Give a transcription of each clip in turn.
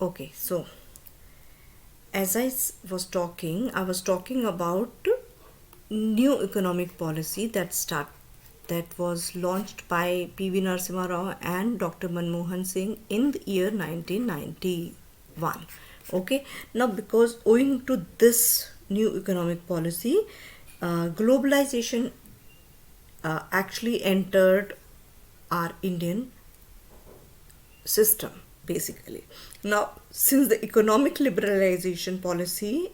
Okay, so as I was talking about new economic policy that was launched by P.V. Narasimha Rao and Dr. Manmohan Singh in the year 1991. Okay, now because owing to this new economic policy, globalization actually entered our Indian system basically. Now, since the economic liberalization policy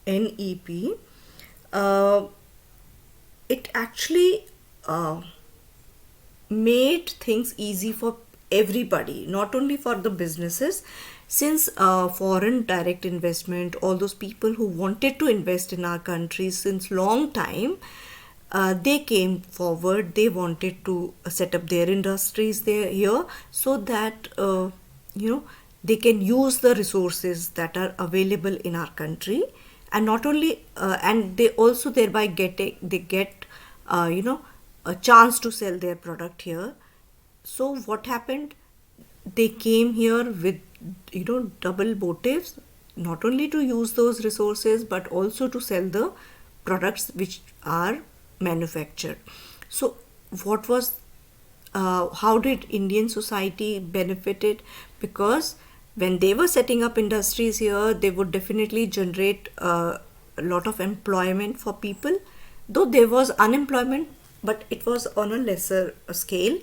NEP, uh, it actually made things easy for everybody, not only for the businesses, since foreign direct investment, all those people who wanted to invest in our country since long time, they came forward. They wanted to set up their industries there here, so that you know they can use the resources that are available in our country, and not only and they also thereby get a chance to sell their product here. So what happened, they came here with double motives, not only to use those resources but also to sell the products which are manufactured. So what was how did Indian society benefited? Because when they were setting up industries here, they would definitely generate a lot of employment for people, though there was unemployment, but it was on a lesser scale,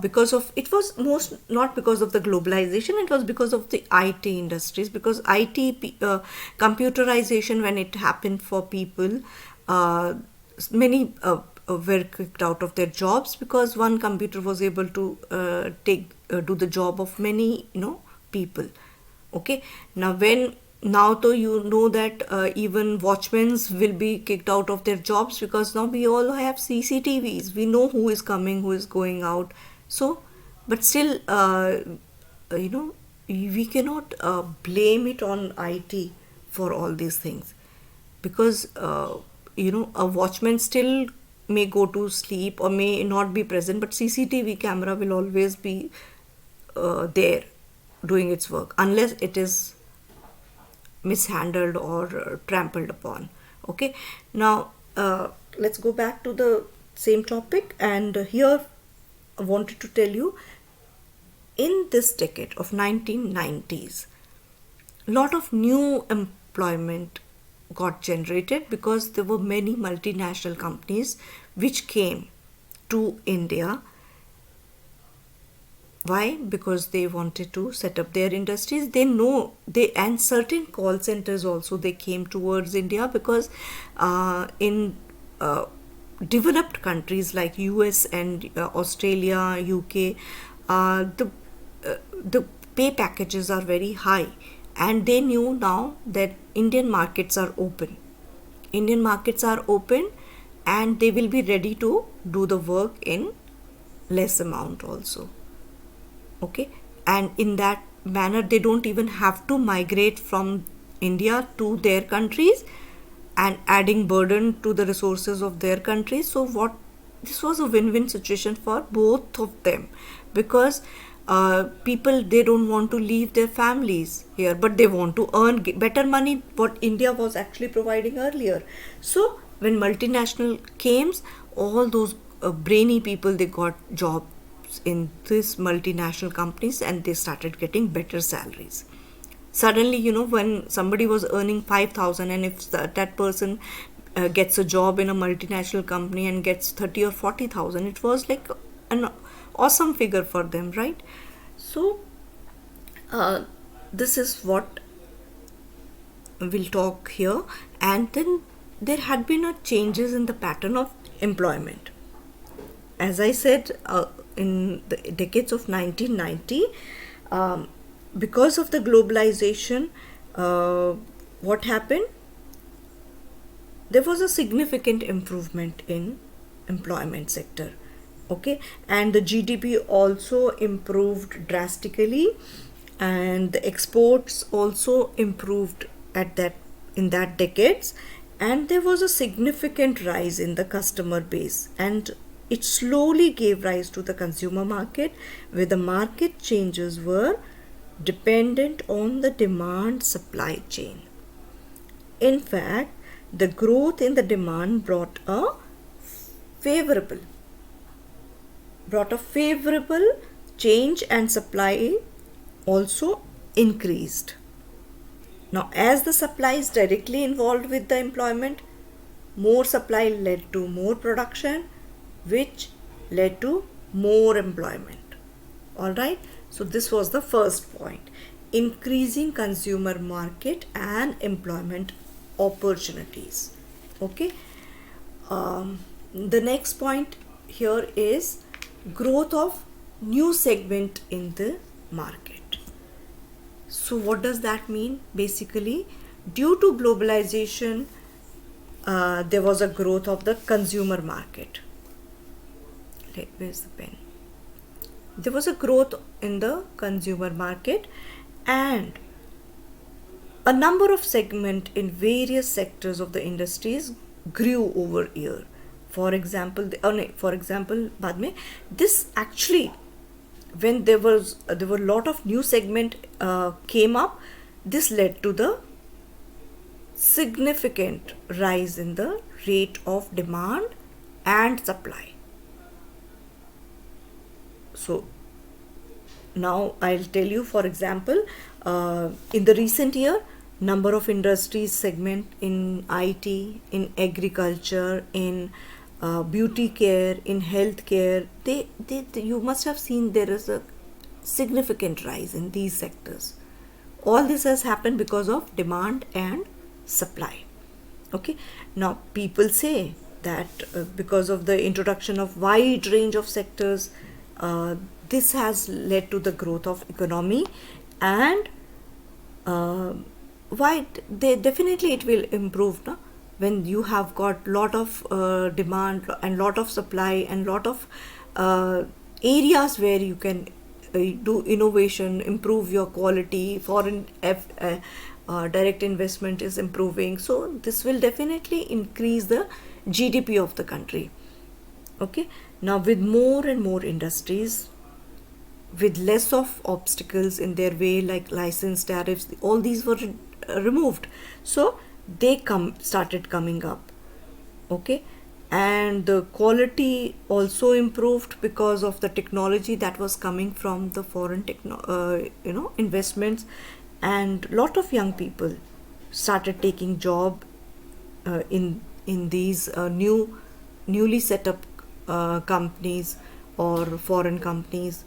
because of it was most not because of the globalization, it was because of the IT industries, because computerization, when it happened for people, many were kicked out of their jobs, because one computer was able to take do the job of many people. Okay, now though you know that even watchmen will be kicked out of their jobs, because now we all have CCTVs, we know who is coming, who is going out. So but still, you know we cannot blame it on IT for all these things, because a watchman still may go to sleep or may not be present, but CCTV camera will always be there doing its work, unless it is mishandled or trampled upon. Okay, now let's go back to the same topic, and here I wanted to tell you, in this decade of 1990s, a lot of new employment got generated, because there were many multinational companies which came to India. Why? Because they wanted to set up their industries. They know they, and certain call centers also, they came towards India, because in developed countries like US and Australia, UK, the pay packages are very high, and they knew now that Indian markets are open. Indian markets are open, and they will be ready to do the work in less amount also. Okay, and in that manner they don't even have to migrate from India to their countries and adding burden to the resources of their countries. So what, this was a win-win situation for both of them, because people, they don't want to leave their families here, but they want to earn better money what India was actually providing earlier. So when multinational came, all those brainy people, they got jobs in these multinational companies, and they started getting better salaries. Suddenly, when somebody was earning 5,000, and if that person gets a job in a multinational company and gets 30 or 40,000, it was like an awesome figure for them, right? So this is what we'll talk here. And then there had been a changes in the pattern of employment. As I said, in the decades of 1990, because of the globalization, what happened? There was a significant improvement in employment sector. Okay, and the GDP also improved drastically, and the exports also improved at that in that decades, and there was a significant rise in the customer base, and it slowly gave rise to the consumer market, where the market changes were dependent on the demand supply chain. In fact, the growth in the demand favorable brought a favorable change, and supply also increased. Now, as the supply is directly involved with the employment, more supply led to more production, which led to more employment. All right, so this was the first point, increasing consumer market and employment opportunities. Okay, the next point here is growth of new segment in the market. So what does that mean? Basically, due to globalization, there was a growth of the consumer market. Where's the pen? There was a growth in the consumer market, and a number of segments in various sectors of the industries grew over year. For example, बाद में this actually, when there were a lot of new segment came up, this led to the significant rise in the rate of demand and supply. So now I'll tell you, for example, in the recent year, number of industries segment in IT, in agriculture, in beauty care, in healthcare, you must have seen there is a significant rise in these sectors. All this has happened because of demand and supply. Okay, now people say that because of the introduction of wide range of sectors, this has led to the growth of economy, and why they definitely it will improve, no? When you have got lot of demand and lot of supply and lot of areas where you can do innovation, improve your quality, foreign direct investment is improving, so this will definitely increase the GDP of the country. Okay, now with more and more industries, with less of obstacles in their way like license, tariffs, all these were removed, so they started coming up. Okay, and the quality also improved because of the technology that was coming from the foreign investments, and lot of young people started taking job in these newly set up companies or foreign companies.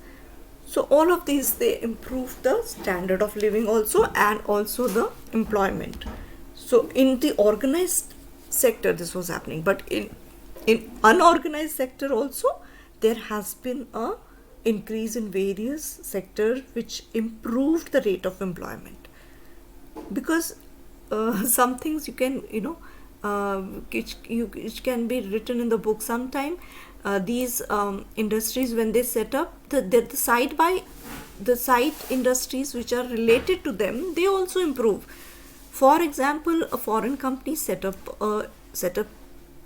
So all of these, they improve the standard of living also, and also the employment. So in the organized sector this was happening, but in unorganized sector also there has been a increase in various sectors which improved the rate of employment. Because some things you can which can be written in the book sometime. These industries, when they set up the side industries which are related to them, they also improve. For example, a foreign company set up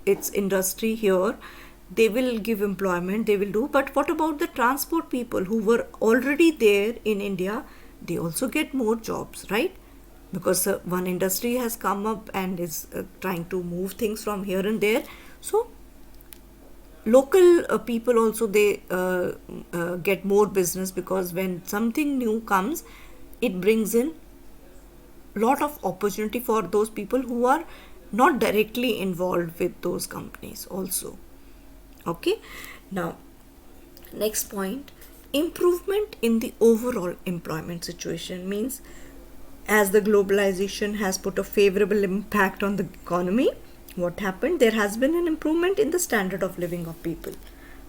its industry here, they will give employment, they will do, but what about the transport people who were already there in India? They also get more jobs, right? Because one industry has come up and is trying to move things from here and there. So local people also, they get more business, because when something new comes, it brings in lot of opportunity for those people who are not directly involved with those companies also. Okay, now next point, improvement in the overall employment situation means, as the globalization has put a favorable impact on the economy, what happened? There has been an improvement in the standard of living of people.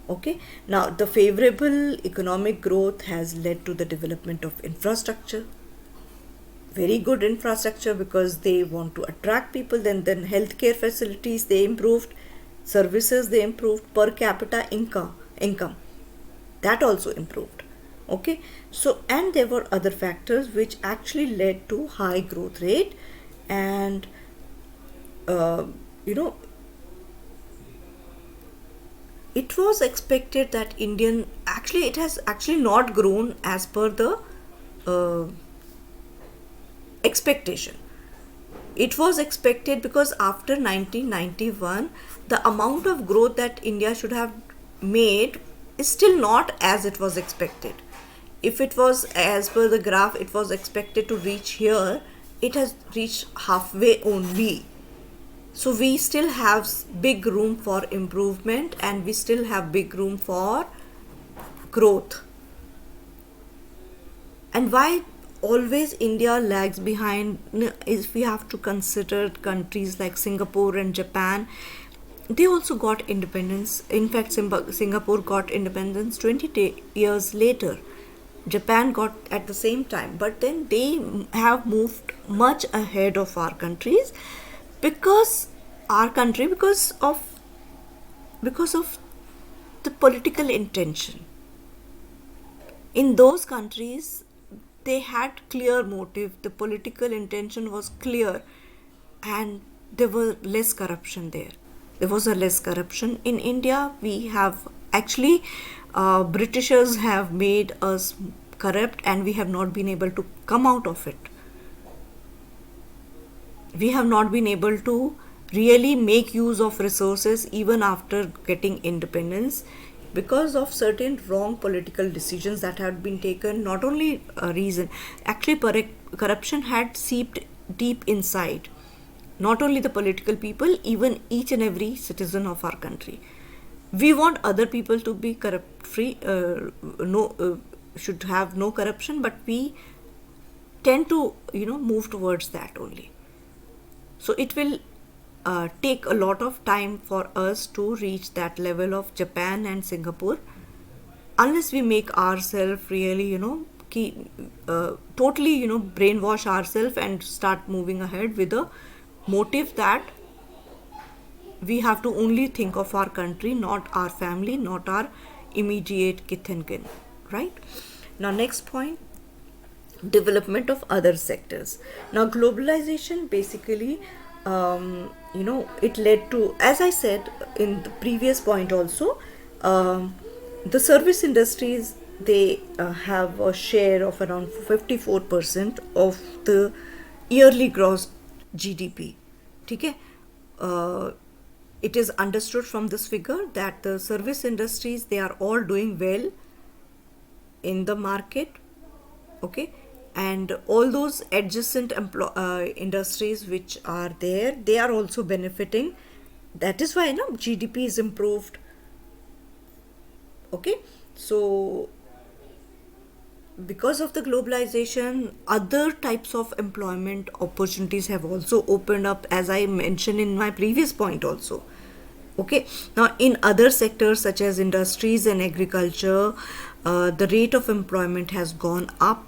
Okay, now the favorable economic growth has led to the development of infrastructure, very good infrastructure, because they want to attract people. Then healthcare facilities, they improved, services they improved, per capita income that also improved. Okay, so and there were other factors which actually led to high growth rate, and it was expected that it has actually not grown as per the uh, expectation. It was expected because after 1991, the amount of growth that India should have made is still not as it was expected. If it was as per the graph, it was expected to reach here, it has reached halfway only. So we still have big room for improvement, and we still have big room for growth. And why always India lags behind is we have to consider countries like Singapore and Japan. They also got independence. In fact, Singapore got independence 20 years later. Japan got at the same time, but then they have moved much ahead of our countries, because our country because of the political intention. In those countries, they had clear motive, the political intention was clear, and there was less corruption there. There was a less corruption. In India, we have actually, Britishers have made us corrupt, and we have not been able to come out of it. We have not been able to really make use of resources even after getting independence, because of certain wrong political decisions that had been taken. Not only a reason, actually corruption had seeped deep inside not only the political people, even each and every citizen of our country. We want other people to be corrupt free, no should have no corruption, but we tend to move towards that only. So it will take a lot of time for us to reach that level of Japan and Singapore, unless we make ourselves really, totally, brainwash ourselves and start moving ahead with a motive that we have to only think of our country, not our family, not our immediate kith and kin, right? Now, next point, development of other sectors. Now, globalization basically, it led to, as I said in the previous point also, the service industries, they have a share of around 54% of the yearly gross GDP. Okay? It is understood from this figure that the service industries, they are all doing well in the market. Okay, and all those adjacent industries which are there, they are also benefiting. That is why GDP is improved. Okay, so because of the globalization, other types of employment opportunities have also opened up, as I mentioned in my previous point also. Okay, now in other sectors such as industries and agriculture, the rate of employment has gone up,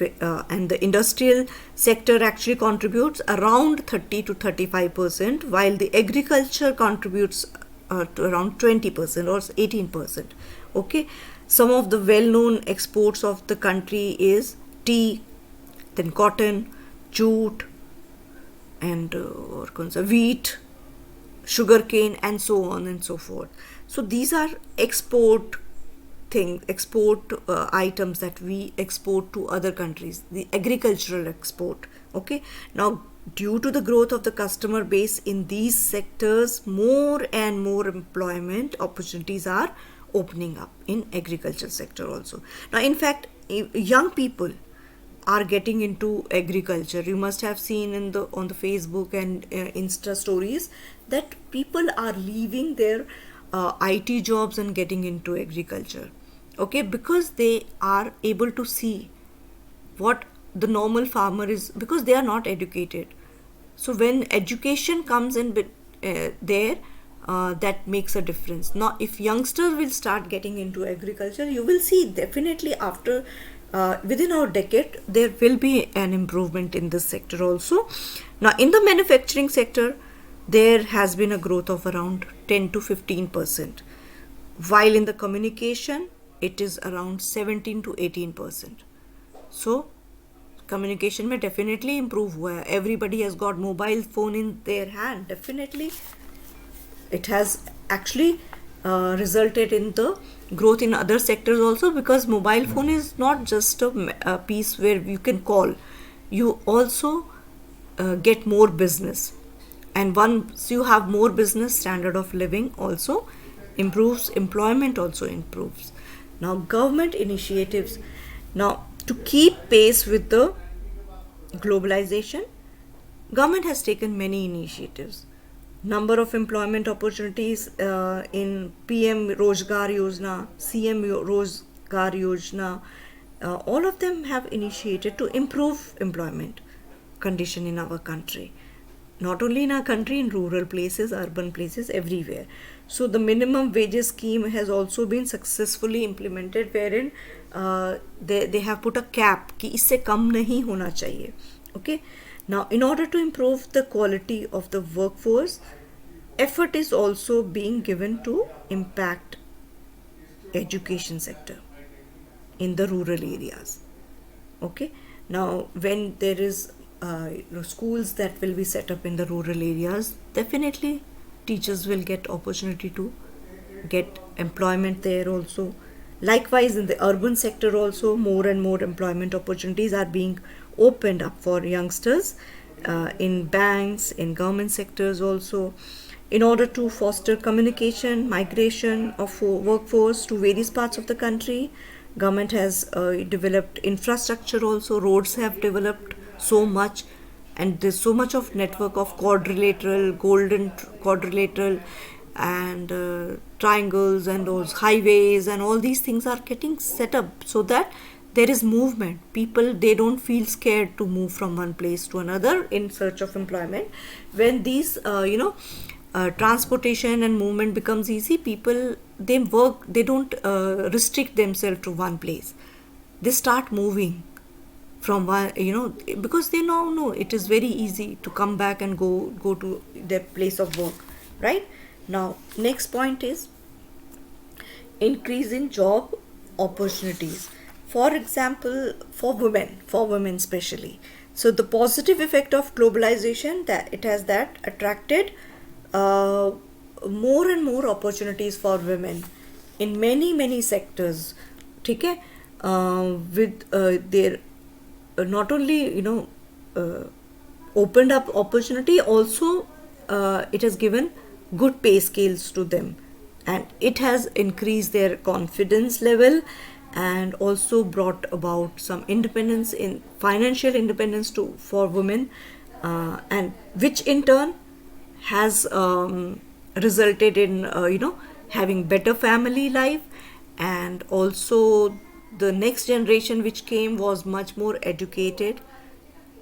and the industrial sector actually contributes around 30 to 35%, while the agriculture contributes to around 20% or 18%. Okay, some of the well-known exports of the country is tea, then cotton, jute, and wheat, sugarcane, and so on and so forth. So these are export items that we export to other countries, the agricultural export. Okay, now due to the growth of the customer base in these sectors, more and more employment opportunities are opening up in agriculture sector also. Now, in fact, young people are getting into agriculture. You must have seen on the Facebook and Insta stories that people are leaving their IT jobs and getting into agriculture. Okay, because they are able to see what the normal farmer is, because they are not educated. So when education comes in there, that makes a difference. Now, if youngsters will start getting into agriculture, you will see definitely after within our decade there will be an improvement in this sector also. Now, in the manufacturing sector, there has been a growth of around 10 to 15%, while in the communication it is around 17 to 18%. So communication may definitely improve, where everybody has got mobile phone in their hand. Definitely it has actually resulted in the growth in other sectors also, because mobile phone is not just a piece where you can call, you also get more business, and once you have more business, standard of living also improves, employment also improves. Now government initiatives, now to keep pace with the globalization, government has taken many initiatives. Number of employment opportunities in PM Rozgar Yojana, CM Rozgar Yojana, all of them have initiated to improve employment condition in our country. Not only in our country, in rural places, urban places, everywhere. So the minimum wages scheme has also been successfully implemented, wherein they have put a cap कि इससे कम नहीं होना चाहिए. Okay. Now, in order to improve the quality of the workforce, effort is also being given to impact education sector in the rural areas. Okay. Now, when there is schools that will be set up in the rural areas, definitely teachers will get opportunity to get employment there also. Likewise, in the urban sector also, more and more employment opportunities are being opened up for youngsters in banks, in government sectors also, in order to foster communication, migration of workforce to various parts of the country. Government has developed infrastructure also, roads have developed so much, and there's so much of network of quadrilateral, golden quadrilateral, and triangles, and those highways, and all these things are getting set up so that there is movement. People, they don't feel scared to move from one place to another in search of employment. When these transportation and movement becomes easy, people, they work, they don't restrict themselves to one place, they start moving from one, because they now know it is very easy to come back and go to their place of work, right? Now next point is increase in job opportunities, for example for women especially. So the positive effect of globalization, that it has that attracted uh, more and more opportunities for women in many sectors. ठीक है, with their not only uh, opened up opportunity, also it has given good pay scales to them, and it has increased their confidence level, and also brought about some independence, in financial independence to for women, and which in turn has resulted in having better family life, and also the next generation which came was much more educated,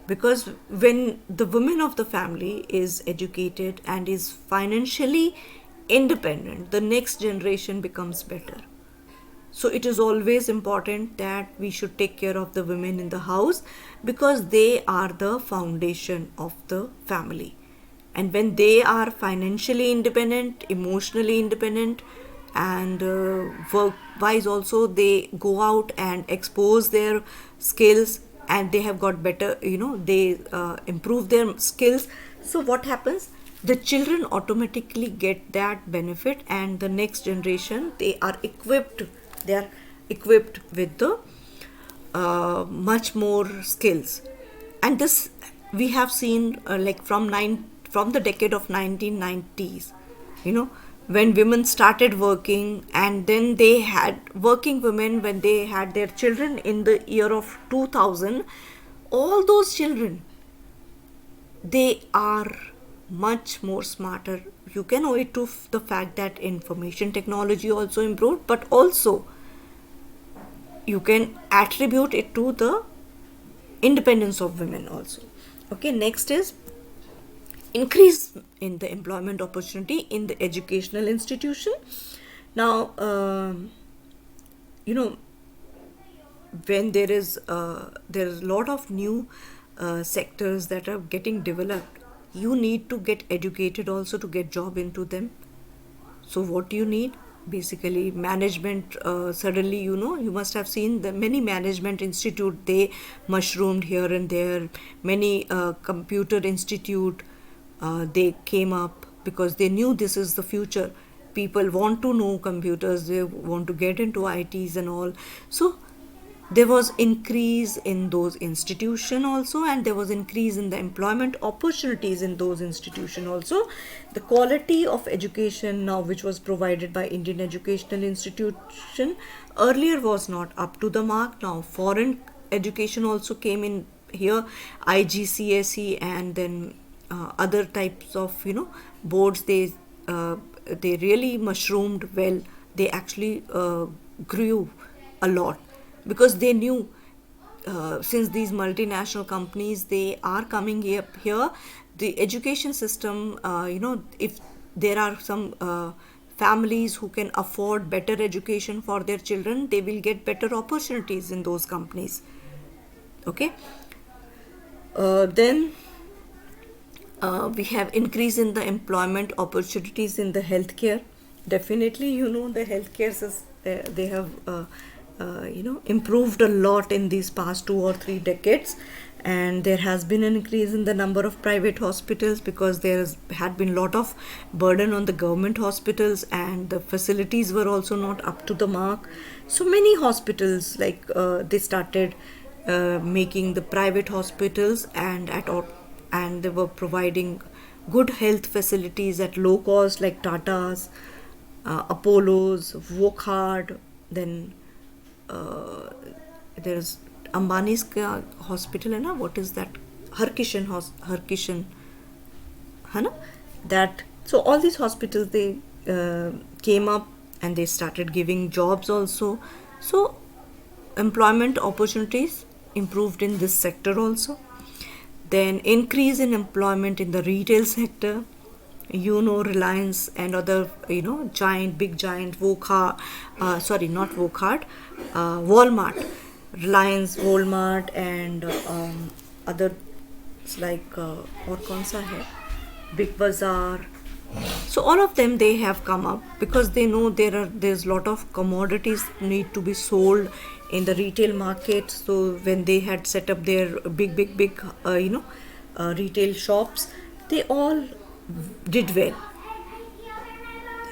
because when the woman of the family is educated and is financially independent, the next generation becomes better. So it is always important that we should take care of the women in the house, because they are the foundation of the family. And when they are financially independent, emotionally independent, and work wise also, they go out and expose their skills, and they have got better, they improve their skills. So what happens, the children automatically get that benefit, and the next generation, they are equipped with the much more skills. And this we have seen, like from the decade of 1990s, when women started working, and then they had working women when they had their children in the year of 2000. All those children, they are much more smarter. You can owe it to the fact that information technology also improved, but also you can attribute it to the independence of women also. Okay, next is increase in the employment opportunity in the educational institution. Now when there is a lot of new sectors that are getting developed, you need to get educated also to get job into them. So what do you need? Basically management. Suddenly, you must have seen the many management institute, they mushroomed here and there. Many computer institute, they came up because they knew this is the future. people want to know computers, they want to get into ITs and all. So there was increase in those institution also, and there was increase in the employment opportunities in those institution also. The quality of education now which was provided by Indian educational institution earlier was not up to the mark. Now foreign education also came in here, IGCSE, and then other types of boards. They really mushroomed well. They actually grew a lot because they knew, since these multinational companies they are coming here, the education system, if there are some families who can afford better education for their children, they will get better opportunities in those companies. Okay. Then we have increase in the employment opportunities in the healthcare. Definitely, the healthcare they have improved a lot in these past 2 or 3 decades, and there has been an increase in the number of private hospitals because had been a lot of burden on the government hospitals, and the facilities were also not up to the mark. So many hospitals, like they started making the private hospitals, and they were providing good health facilities at low cost, like Tata's, Apollo's, Wokhard. Then there's Ambani's hospital, है ना? What is that? Harkishan, है ना? That, so all these hospitals, they came up and they started giving jobs also. So employment opportunities improved in this sector also. Then increase in employment in the retail sector. Reliance and other, big giant not Wokhart, Walmart, Reliance, Walmart, and other like और कौन सा है, Big Bazaar. So all of them, they have come up because they know there's lot of commodities need to be sold in the retail market. So when they had set up their big retail shops, they all did well.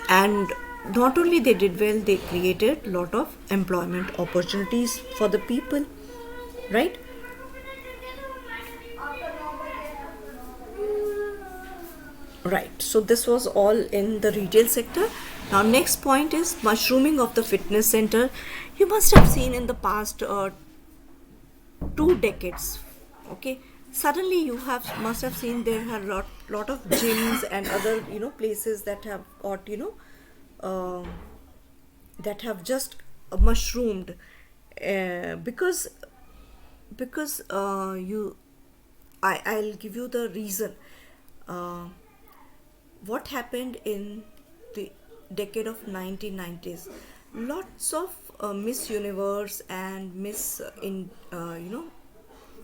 And not only they did well, they created a lot of employment opportunities for the people, right? Right. So this was all in the retail sector. Now next point is mushrooming of the fitness center. You must have seen in the past 2 decades. Okay. Suddenly you must have seen there are lot of gyms and other places that have got uh, that have just mushroomed, because I'll give you the reason. Uh, what happened in the decade of 1990s? Lots of Miss Universe and Miss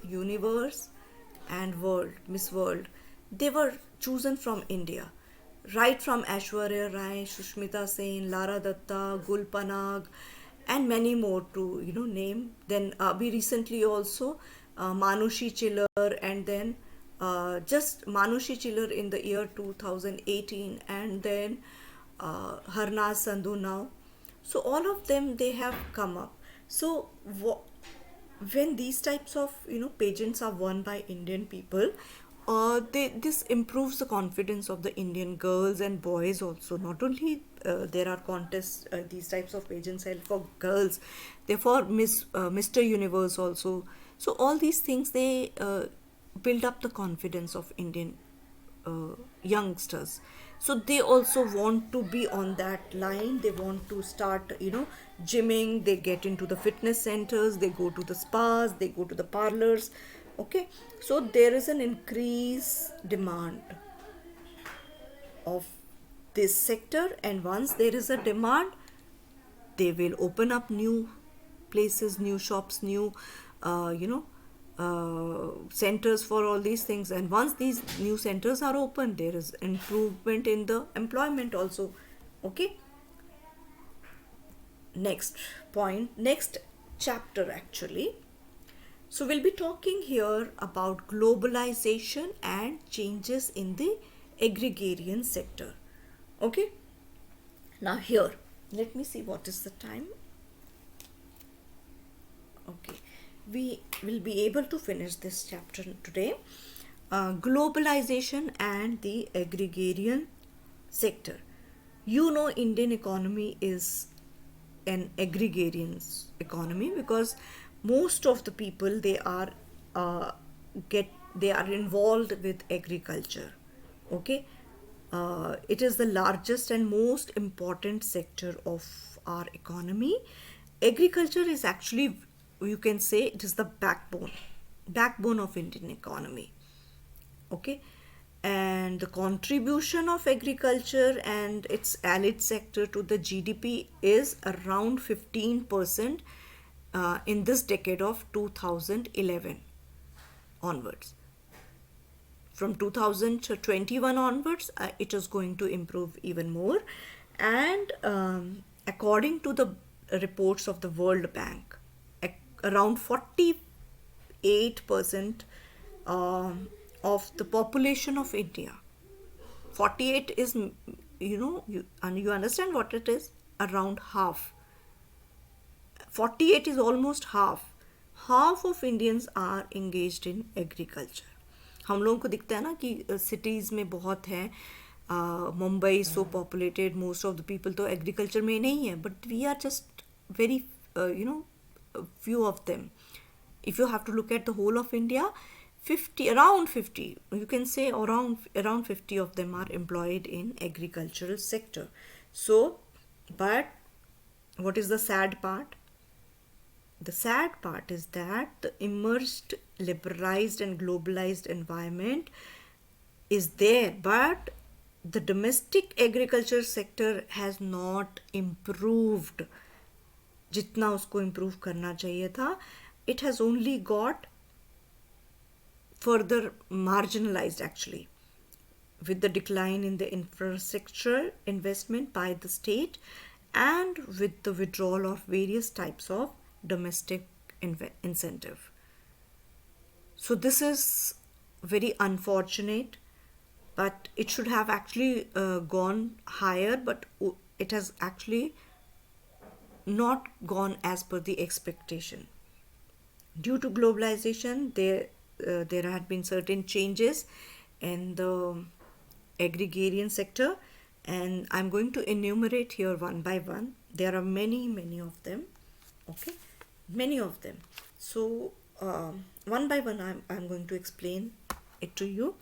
Universe and Miss World, they were chosen from India, right from Aishwarya Rai, Shushmita Sen, Lara Datta, Gul Panag, and many more to name. Then we recently also Manushi Chiller, and then just Manushi Chiller in the year 2018, and then Harnaz Sandhu now. So all of them, they have come up. So when these types of pageants are won by Indian people, this improves the confidence of the Indian girls and boys also. Not only there are contests, these types of pageants held for girls, therefore Mr. Universe also. So all these things, they build up the confidence of Indian youngsters. So they also want to be on that line. They want to start gymming. They get into the fitness centers, they go to the spas, they go to the parlors. Okay. So there is an increased demand of this sector, and once there is a demand, they will open up new places, new shops, new centers for all these things. And once these new centers are open, there is improvement in the employment also. Okay. Next point, next chapter actually. So we'll be talking here about globalization and changes in the agrarian sector. Okay. Now here, let me see what is the time. Okay, we will be able to finish this chapter today. Globalization and the agrarian sector. You know, Indian economy is an agrarian economy because most of the people uh, they are involved with agriculture. Okay, it is the largest and most important sector of our economy. Agriculture is actually, you can say, it is the backbone of Indian economy. Okay, and the contribution of agriculture and its allied sector to the GDP is around 15% in this decade of 2011 onwards. From 2021 onwards, it is going to improve even more. And according to the reports of the World Bank, around 48% of the population of India, 48 is, and you understand what it is, around half. 48 is almost half of Indians are engaged in agriculture. हम लोगों को दिखता है ना कि cities में बहुत है, Mumbai so populated, most of the people तो एग्रीकल्चर में नहीं है, but we are just very few of them. If you have to look at the whole of India, 50, around 50, you can say around 50 of them are employed in agricultural sector. So, but what is the sad part? The sad part is that the immersed, liberalized, and globalized environment is there, but the domestic agriculture sector has not improved जितना उसको improve करना चाहिए था. It has only got further marginalized actually, with the decline in the infrastructure investment by the state and with the withdrawal of various types of domestic incentive. So this is very unfortunate, but it should have actually gone higher, but it has actually not gone as per the expectation. Due to globalization, there had been certain changes in the agrarian sector, and I'm going to enumerate here one by one. There are many of them. Okay, many of them. So one by one, I'm going to explain it to you.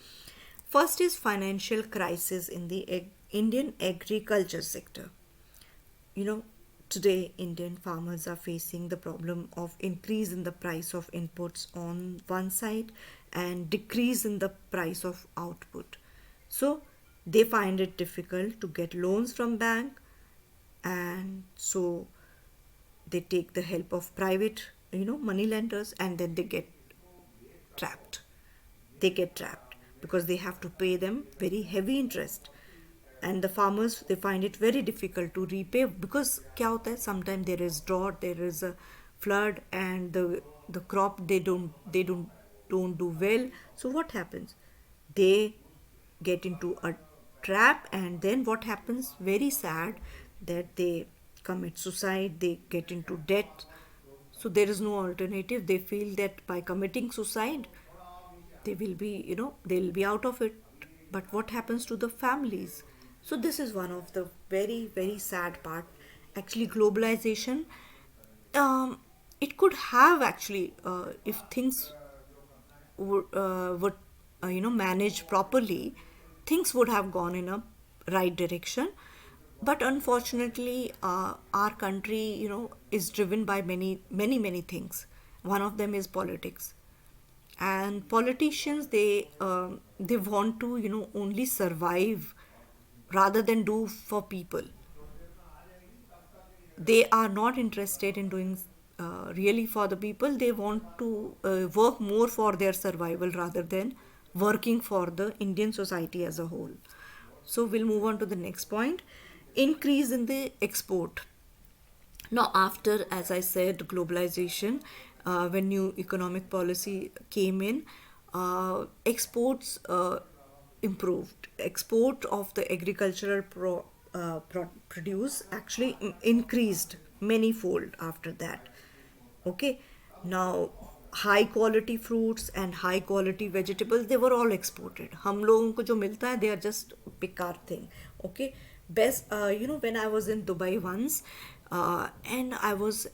First is financial crisis in the Indian agriculture sector. You know, today Indian farmers are facing the problem of increase in the price of inputs on one side and decrease in the price of output. So they find it difficult to get loans from bank, and so they take the help of private, money lenders, and then trapped they get trapped because they have to pay them very heavy interest, and the farmers, they find it very difficult to repay because क्या होता है, sometimes there is drought, there is a flood, and the crop, they don't do well. So what happens? They get into a trap, and then what happens, very sad, that they commit suicide, they get into debt. So there is no alternative. They feel that by committing suicide they will be, they'll be out of it. But what happens to the families? So this is one of the very sad part. Actually, globalization, it could have actually, if things would managed properly, things would have gone in a right direction. But unfortunately, our country, is driven by many things. One of them is politics, and politicians, they want to, only survive rather than do for people. They are not interested in doing really for the people. They want to work more for their survival rather than working for the Indian society as a whole. So we'll move on to the next point. Increase in the export. Now, after, as I said, globalization, when new economic policy came in, exports improved. Export of the agricultural produce actually increased many-fold after that. Okay, now high quality fruits and high quality vegetables, they were all exported. हम लोगों को जो मिलता है, they are just बेकार thing. Okay, best, when I was in Dubai once, and I was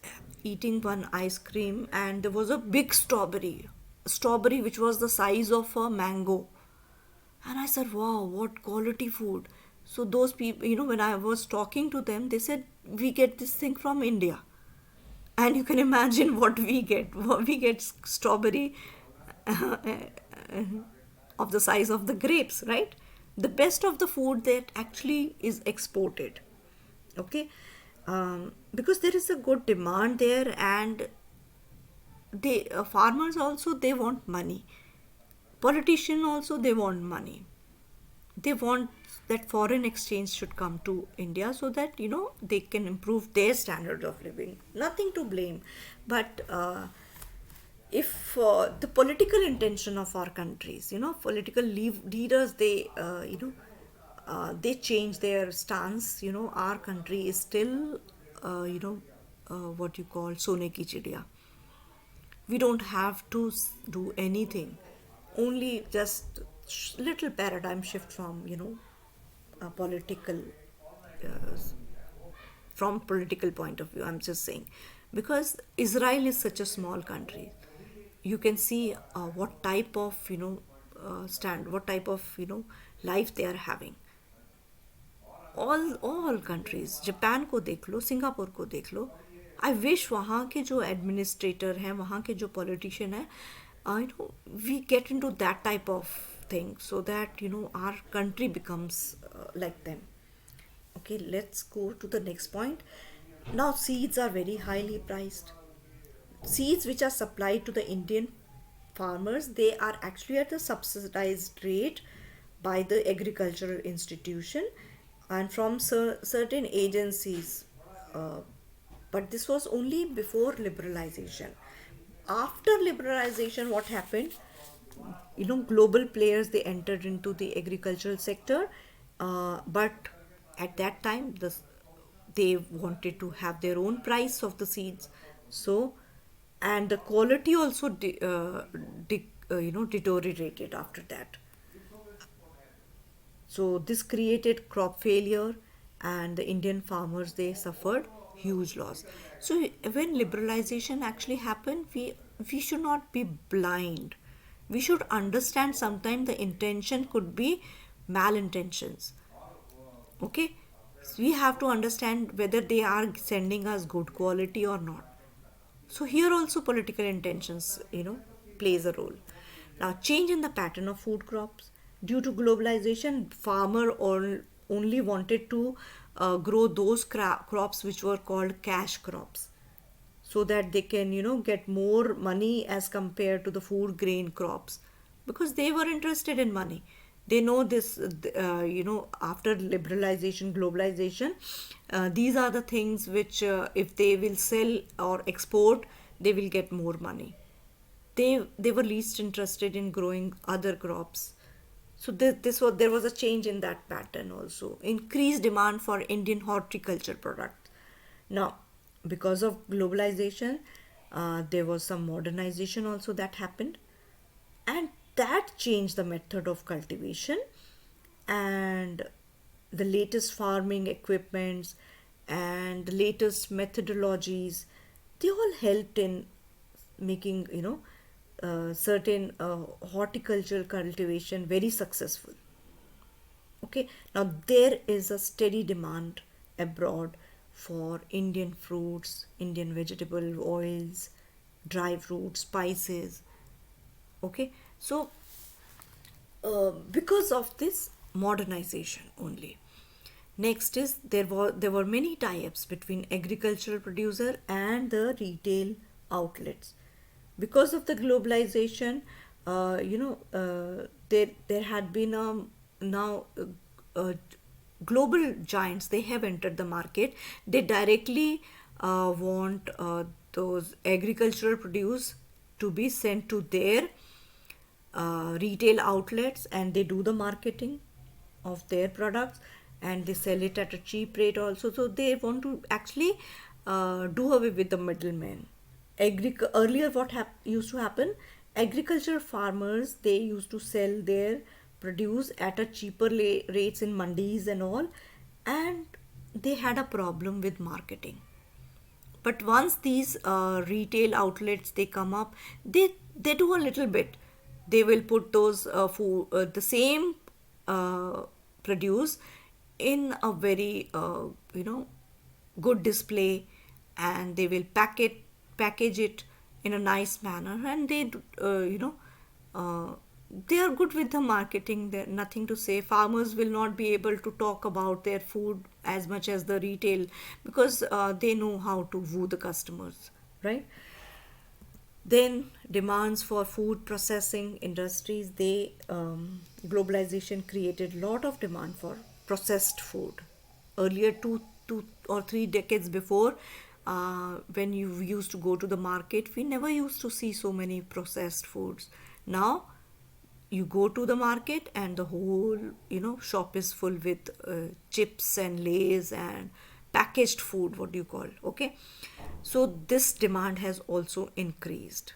eating one ice cream, and there was a big strawberry which was the size of a mango. And I said, wow, what quality food. So those people, when I was talking to them, they said, we get this thing from India. And you can imagine what we get. We get strawberry of the size of the grapes, right? The best of the food that actually is exported. Okay? Because there is a good demand there, and they farmers also, they want money. Politicians also, they want money. They want that foreign exchange should come to India, so that they can improve their standard of living. Nothing to blame, but if the political intention of our countries, political leaders, they change their stance. Our country is still, what you call sone ki chidiya. We don't have to do anything, only just little paradigm shift from a political, uh, from political point of view, I'm just saying. Because Israel is such a small country, you can see what type of what type of life they are having. All countries, Japan को देख लो, Singapore को देख लो. I wish वहाँ के जो administrator हैं, वहाँ के जो पॉलिटिशियन हैं, we get into that type of thing, so that our country becomes like them. Okay, let's go to the next point. Now seeds are very highly priced. Seeds which are supplied to the Indian farmers, they are actually at a subsidized rate by the agricultural institution and from certain agencies. uh, but this was only before liberalization. After liberalization, what happened? Global players, they entered into the agricultural sector, but at that time they wanted to have their own price of the seeds. So, and the quality also deteriorated after that. So this created crop failure, and the Indian farmers, they suffered huge loss. So when liberalization actually happened, we should not be blind. We should understand sometimes the intention could be malintentions. Okay, so we have to understand whether they are sending us good quality or not. So here also political intentions, plays a role. Now, change in the pattern of food crops. Due to globalization, farmer only wanted to grow those crops which were called cash crops, so that they can get more money as compared to the food grain crops, because they were interested in money. They know this, after liberalization, globalization, these are the things which, if they will sell or export, they will get more money. They were least interested in growing other crops. So there was a change in that pattern also. Increased demand for Indian horticulture products. Now, because of globalization, there was some modernization also that happened, and that changed the method of cultivation, and the latest farming equipments and the latest methodologies, they all helped in making certain horticultural cultivation very successful. Okay, now there is a steady demand abroad for Indian fruits, Indian vegetable oils, dry fruits, spices. Okay, so because of this modernization only. Next is, there were many tie-ups between agricultural producer and the retail outlets. Because of the globalization, there had been now global giants, they have entered the market. They directly want those agricultural produce to be sent to their retail outlets, and they do the marketing of their products. and they sell it at a cheap rate also. So they want to actually do away with the middlemen. Earlier, what used to happen? Agriculture farmers, they used to sell their produce at a cheaper rates in mandis and all, and they had a problem with marketing. But once these retail outlets they come up, they do a little bit. They will put those food the same uh, produce in a very good display, and they will package it in a nice manner, and uh, they are good with the marketing. There nothing to say. Farmers will not be able to talk about their food as much as the retail, because they know how to woo the customers, right? Then demands for food processing industries, they globalization created lot of demand for processed food. Earlier, 2 or 3 decades before, when you used to go to the market, we never used to see so many processed foods. Now you go to the market and the whole shop is full with chips and lays and packaged food, what do you call, okay. So this demand has also increased,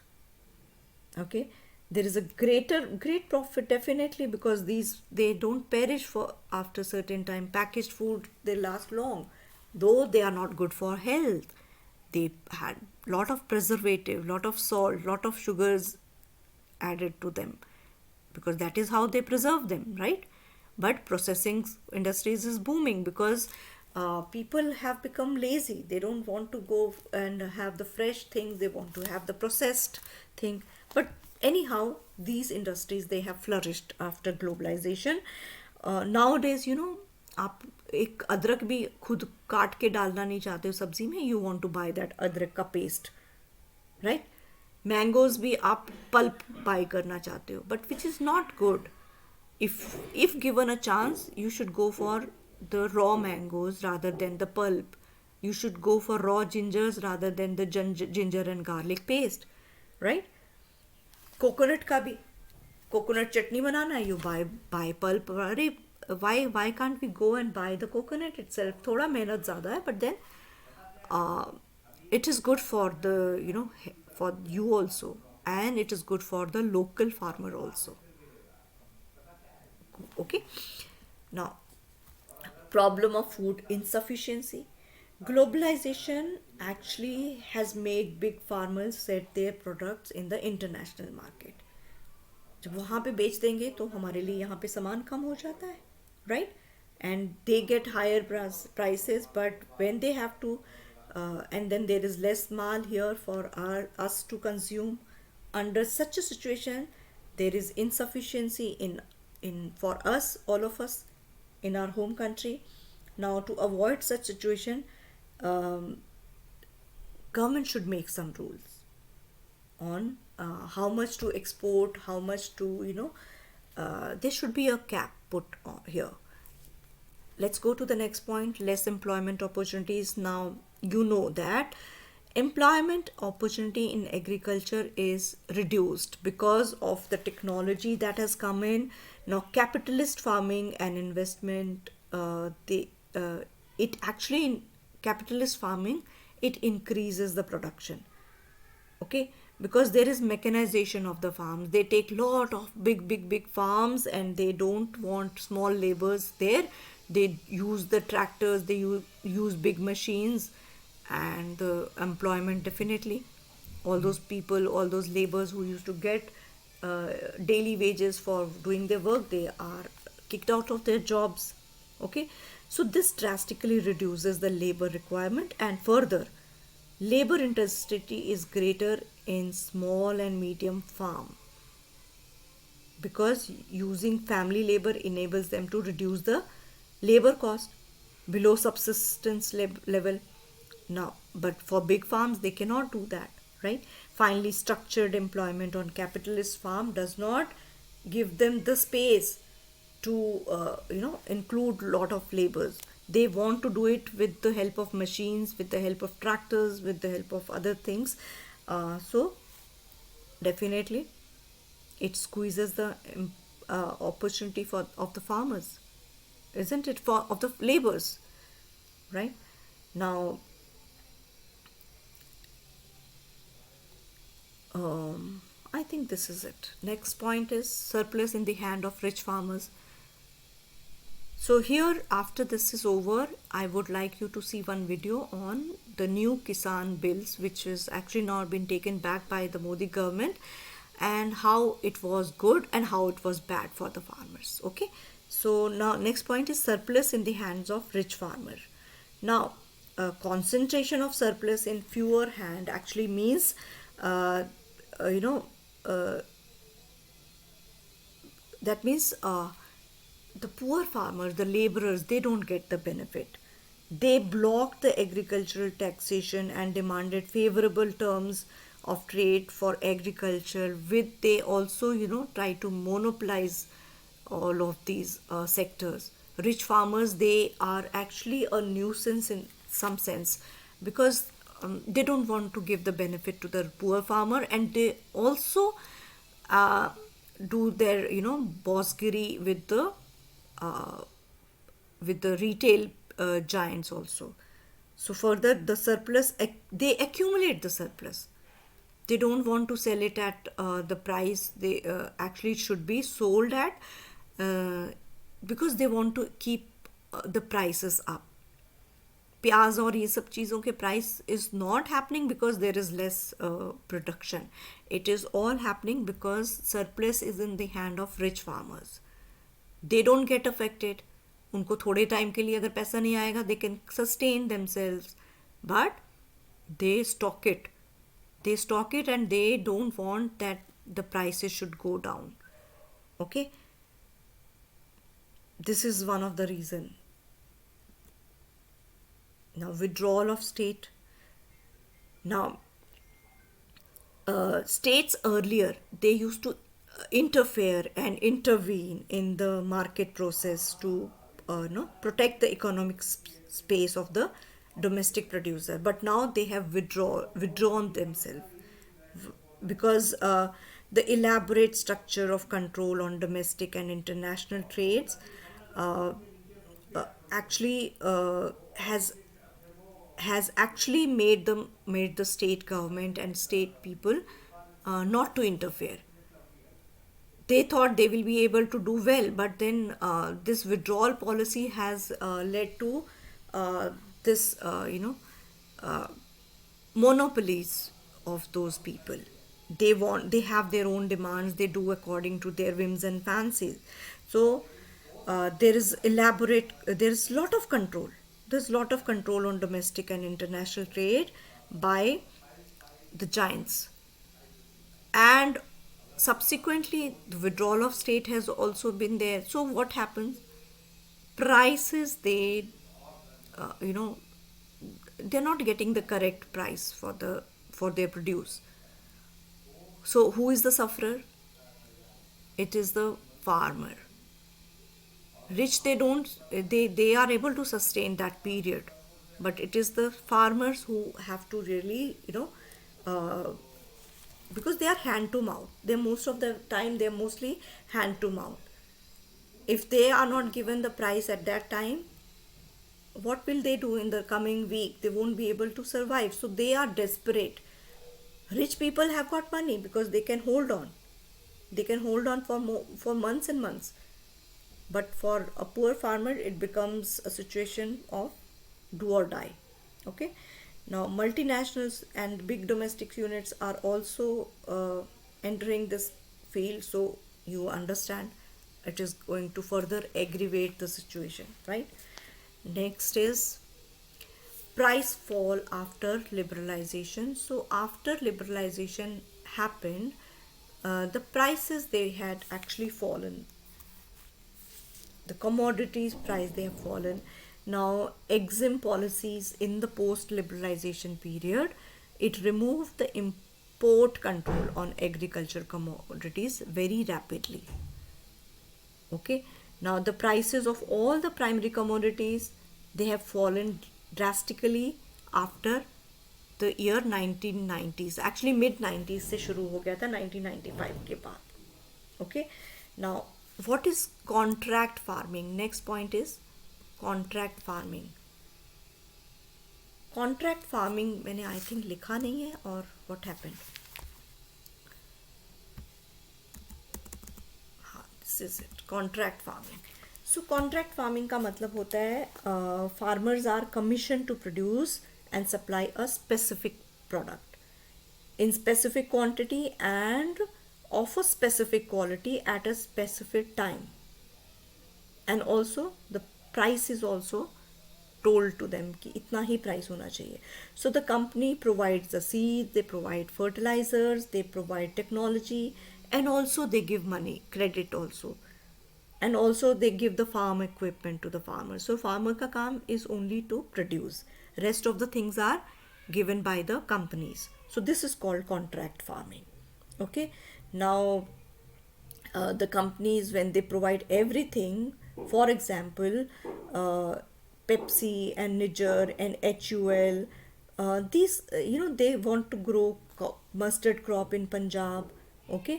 okay. There is a great profit definitely, because these they don't perish for after certain time. Packaged food, they last long, though they are not good for health. They had lot of preservative, lot of salt, lot of sugars added to them, because that is how they preserve them, right? But processing industries is booming because people have become lazy. They don't want to go and have the fresh things, they want to have the processed thing. But anyhow, these industries they have flourished after globalization. Nowadays, आप एक अदरक भी खुद काट के डालना नहीं चाहते हो सब्जी में, you want to buy that अदरक का पेस्ट, राइट? मैंगोज भी आप पल्प बाय करना चाहते हो, but which is not good. If given a chance, you should go for the raw mangoes rather than the pulp. You should go for raw gingers rather than the ginger and garlic paste, right? Coconut का भी, coconut चटनी बनाना है, you bye pulp. अरे why can't we go and buy the coconut itself? थोड़ा मेहनत ज़्यादा है, but then it is good for the for you also, and it is good for the local farmer also, okay. Now, problem of food insufficiency. Globalization actually has made big farmers set their products in the international market. जब वहाँ पे बेच देंगे तो हमारे लिए यहाँ पे सामान कम हो जाता है, right? And they get higher prices, but when they have to and then there is less mal here for us to consume. Under such a situation, there is insufficiency in for us, all of us, in our home country. Now, to avoid such situation, um, government should make some rules on how much to export, how much to there should be a cap put on here. Let's go to the next point, less employment opportunities. Now, you know that employment opportunity in agriculture is reduced because of the technology that has come in. Now, capitalist farming and investment, it actually, in capitalist farming, it increases the production, okay, because there is mechanization of the farms. They take lot of big farms, and they don't want small laborers there. They use the tractors, they use big machines, and the employment definitely, all those people, all those laborers who used to get daily wages for doing their work, they are kicked out of their jobs, okay. So this drastically reduces the labor requirement, and further, labor intensity is greater in small and medium farm, because using family labor enables them to reduce the labor cost below subsistence level. Now, but for big farms, they cannot do that, right? Finally, structured employment on capitalist farm does not give them the space to include lot of labors. They want to do it with the help of machines, with the help of tractors, with the help of other things. So definitely it squeezes the opportunity for of the farmers. isn't it, for of the labors, right? Now, I think this is it. Next point is surplus in the hand of rich farmers. So here, after this is over, I would like you to see one video on the new Kisan bills, which is actually now been taken back by the Modi government, and how it was good and how it was bad for the farmers. Okay. So now next point is surplus in the hands of rich farmer. Now, concentration of surplus in fewer hand actually means, uh, uh, you know, uh, that means the poor farmers, the laborers, they don't get the benefit. They blocked the agricultural taxation and demanded favorable terms of trade for agriculture. With they also, try to monopolize all of these sectors. Rich farmers, they are actually a nuisance in some sense, because they don't want to give the benefit to the poor farmer, and they also uh, do their bossgiri uh, with the retail giants also. So further, the surplus, they accumulate the surplus. They don't want to sell it at the price they actually should be sold at, uh, because they want to keep the prices up. प्याज और ये सब चीज़ों के price is not happening because there is less production. It is all happening because surplus is in the hand of rich farmers. They don't get affected. उनको थोड़े time के लिए अगर पैसा नहीं आएगा, they can sustain themselves, but they stock it and they don't want that the prices should go down. Okay, this is one of the reason. Now, withdrawal of state. Now, states earlier, they used to interfere and intervene in the market process to no, protect the economic space of the domestic producer, but now they have withdrawn themselves, because the elaborate structure of control on domestic and international trades uh, actually has actually made the state government and state people not to interfere. They thought they will be able to do well, but then this withdrawal policy has led to this uh, monopolies of those people. They have their own demands, they do according to their whims and fancies. So there's lot of control. There's lot of control on domestic and international trade by the giants. And subsequently, the withdrawal of state has also been there. So what happens? Prices, uh, you know they're not getting the correct price for their produce. So who is the sufferer? It is the farmer. Rich, they are able to sustain that period, but it is the farmers who have to really, uh, because they are hand to mouth. They most of the time, they're mostly hand to mouth. If they are not given the price at that time, what will they do in the coming week? They won't be able to survive, so they are desperate. Rich people have got money because they can hold on. They can hold on for months and months. But for a poor farmer, it becomes a situation of do or die. Okay. Now, multinationals and big domestic units are also entering this field, so you understand it is going to further aggravate the situation, right? Next is price fall after liberalization. So after liberalization happened, the prices, they had actually fallen. The commodities price, they have fallen. Now, exim policies in the post liberalization period, it removed the import control on agriculture commodities very rapidly. Okay, now the prices of all the primary commodities, they have fallen drastically after the year 1990s. Actually mid 90s से शुरू हो गया था, 1995 के बाद. Okay, now what is contract farming? Next point is contract farming. Contract farming मैंने I think लिखा नहीं है, और व्हाट हैपेंड, हाँ this is it, contract farming. So contract farming का मतलब होता है farmers are commission to produce and supply a specific product in specific quantity and of a specific quality at a specific time, and also the price is also told to them कि इतना ही price होना चाहिए. So the company provides the seed, they provide fertilizers, they provide technology, and also they give money, credit also, and also they give the farm equipment to the farmer. So farmer का काम is only to produce, rest of the things are given by the companies. So this is called contract farming. Okay, now the companies, when they provide everything, for example Pepsi and Niger and HUL, these they want to grow mustard crop in Punjab, okay,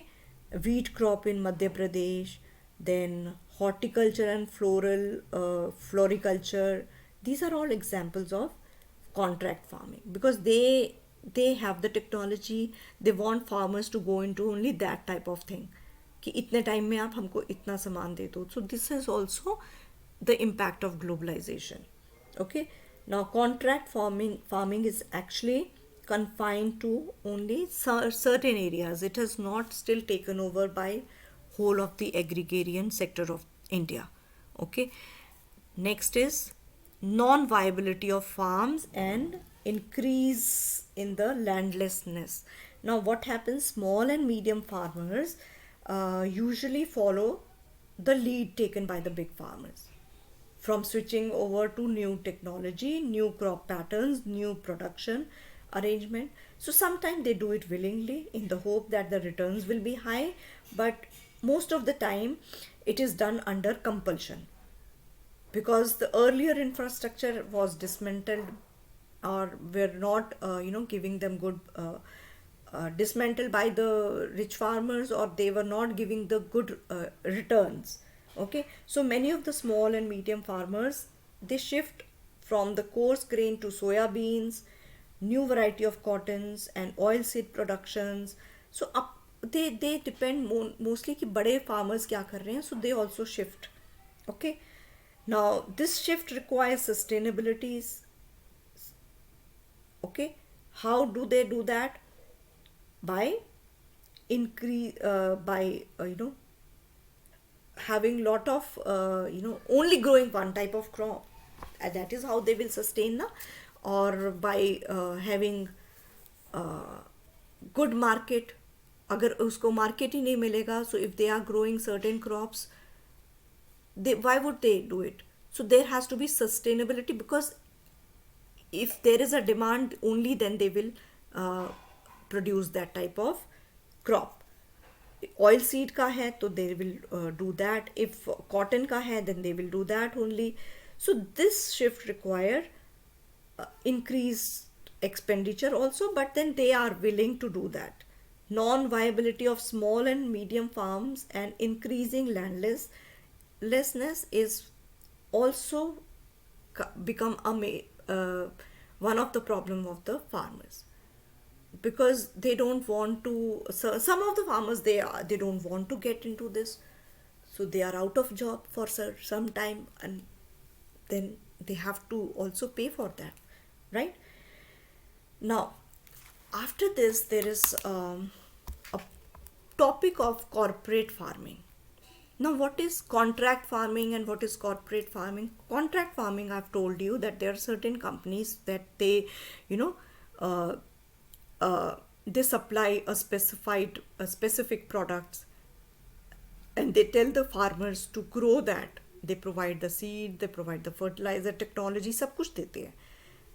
wheat crop in Madhya Pradesh, then horticulture and floriculture. These are all examples of contract farming, because they have the technology. They want farmers to go into only that type of thing, कि इतने time में आप हमको इतना सामान दे दो. So this is also the impact of globalization. Okay, now contract farming is actually confined to only certain areas. It has not still taken over by whole of the agrarian sector of India. Okay, next is non viability of farms and increase in the landlessness. Now what happens, small and medium farmers usually follow the lead taken by the big farmers, from switching over to new technology, new crop patterns, new production arrangement. So sometimes they do it willingly in the hope that the returns will be high, but most of the time it is done under compulsion, because the earlier infrastructure was dismantled, or were not giving them good dismantled by the rich farmers, or they were not giving the good returns. Okay, so many of the small and medium farmers, they shift from the coarse grain to soya beans, new variety of cottons and oil seed productions. So up they depend mostly कि बड़े farmers क्या कर रहे हैं, so they also shift. Okay, now this shift requires sustainabilities. Okay, how do they do that? By increase by having lot of only growing one type of crop, and that is how they will sustain na, or by having good market. अगर उसको market ही नहीं मिलेगा, so if they are growing certain crops, why would they do it? So there has to be sustainability, because if there is a demand, only then they will produce that type of crop. Oil seed का है तो they will do that. If cotton का है, then they will do that only. So this shift require increased expenditure also, but then they are willing to do that. Non-viability of small and medium farms and increasing landlessness is also become one of the problem of the farmers, because they don't want to, so some of the farmers, they don't want to get into this, so they are out of job for some time, and then they have to also pay for that, right? Now after this there is a topic of corporate farming. Now what is contract farming and what is corporate farming? Contract farming, I've told you that there are certain companies that they uh, they supply a specific products, and they tell the farmers to grow that. They provide the seed, they provide the fertilizer technology, सब कुछ देते हैं.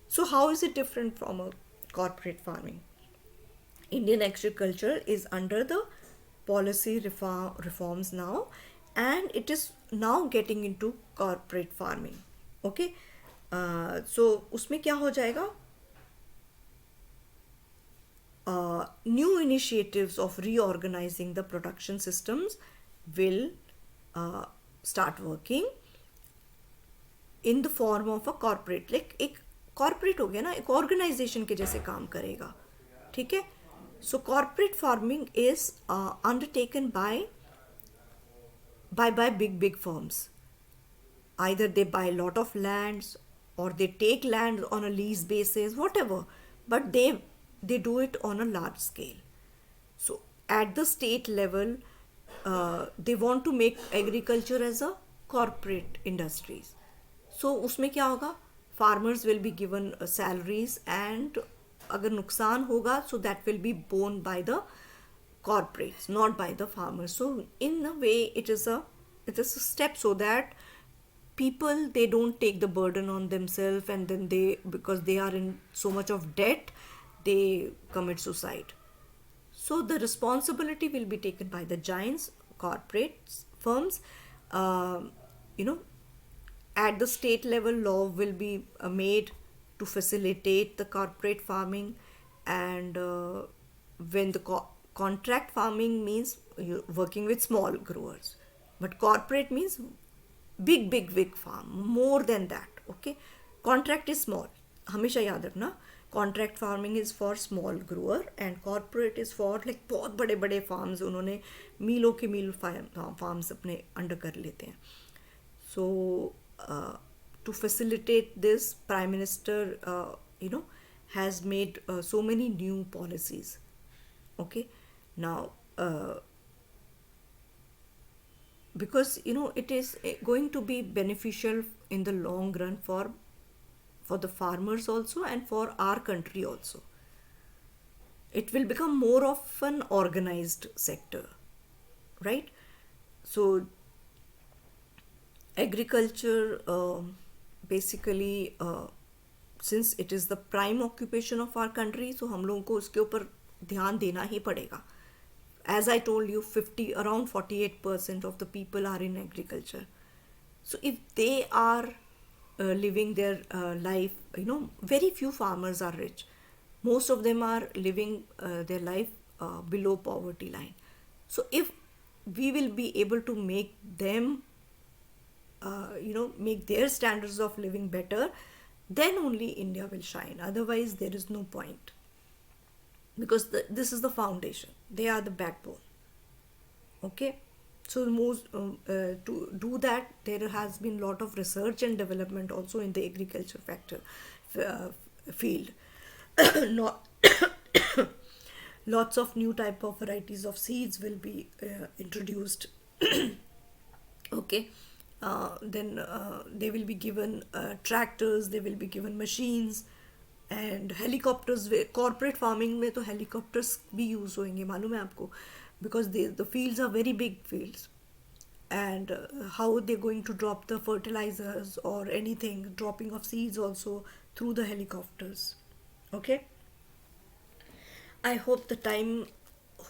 So how is it different from a corporate farming? Indian agriculture is under the policy reforms now, and it is now getting into corporate farming. Okay, so उसमें क्या हो जाएगा? New initiatives of reorganizing the production systems will uh, start working in the form of a corporate. Like एक corporate हो गया ना, एक organization के जैसे काम करेगा, ठीक है. So corporate farming is undertaken by big firms. Either they buy a lot of lands or they take land on a lease basis, whatever, but they do it on a large scale. So at the state level, they want to make agriculture as a corporate industries. So उसमें क्या होगा, farmers will be given salaries, and अगर नुकसान होगा, so that will be borne by the corporates, not by the farmers. So in a way, it is a step so that people, they don't take the burden on themselves, and then they, because they are in so much of debt, they commit suicide. So the responsibility will be taken by the giants, corporate firms. Um you know, at the state level, law will be made to facilitate the corporate farming. And when the contract farming means you're working with small growers, but corporate means big farm, more than that. Okay, contract is small, हमेशा याद रखना. Contract farming is for small grower and corporate is for like बहुत बड़े बड़े farms, उन्होंने मीलों के मील farms अपने अंडर कर लेते हैं. So to facilitate this, Prime Minister, has made so many new policies. Okay, now because it is going to be beneficial in the long run for the farmers also, and for our country also. It will become more of an organized sector, right? So agriculture, basically, since it is the prime occupation of our country, so हम लोगों को उसके ऊपर ध्यान देना ही पड़ेगा. As I told you, around 48% of the people are in agriculture. So if they are living their life, very few farmers are rich. Most of them are living their life below poverty line. So if we will be able to make them, make their standards of living better, then only India will shine. Otherwise, there is no point, because this is the foundation. They are the backbone. Okay, so to do that, there has been a lot of research and development also in the agriculture field. Not lots of new type of varieties of seeds will be introduced. Okay, then they will be given tractors, they will be given machines and helicopters. Corporate farming में तो helicopters भी use होंगे, मालूम है आपको, because the fields are very big fields. And how they're going to drop the fertilizers or anything, dropping of seeds also through the helicopters. Okay, I hope the time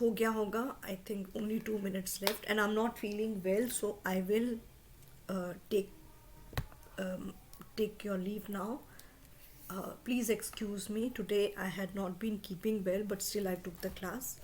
हो गया होगा. I think only 2 minutes left, and I'm not feeling well, so I will take take your leave now. Please excuse me. Today I had not been keeping well, but still I took the class.